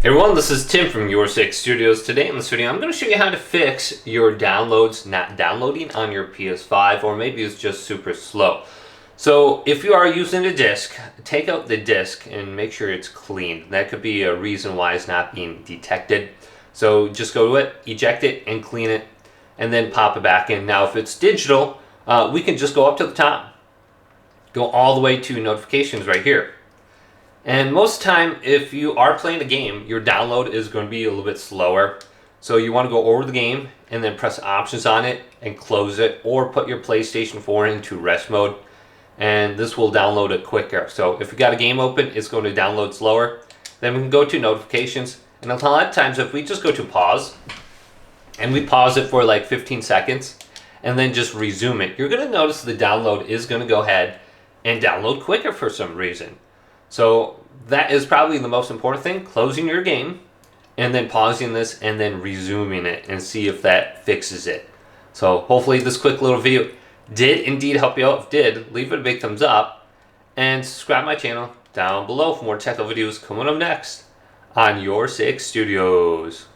Hey everyone, this is Tim from Your Studios. Today in this video, I'm going to show you how to fix your downloads not downloading on your PS5, or maybe it's just super slow. So if you are using a disk, take out the disk and make sure it's clean. That could be a reason why it's not being detected. So just go to it, eject it, and clean it, and then pop it back in. Now if it's digital, we can just go up to the top, go all the way to notifications right here. And most of the time, if you are playing a game, your download is going to be a little bit slower. So you want to go over the game and then press options on it and close it, or put your PlayStation 4 into rest mode, and this will download it quicker. So if you got a game open, it's going to download slower. Then we can go to notifications, and a lot of times if we just go to pause and we pause it for like 15 seconds and then just resume it, you're going to notice the download is going to go ahead and download quicker for some reason. So that is probably the most important thing, closing your game and then pausing this and then resuming it, and see if that fixes it. So hopefully this quick little video did indeed help you out. If it did, leave it a big thumbs up and subscribe to my channel down below for more technical videos coming up next on Your Studios.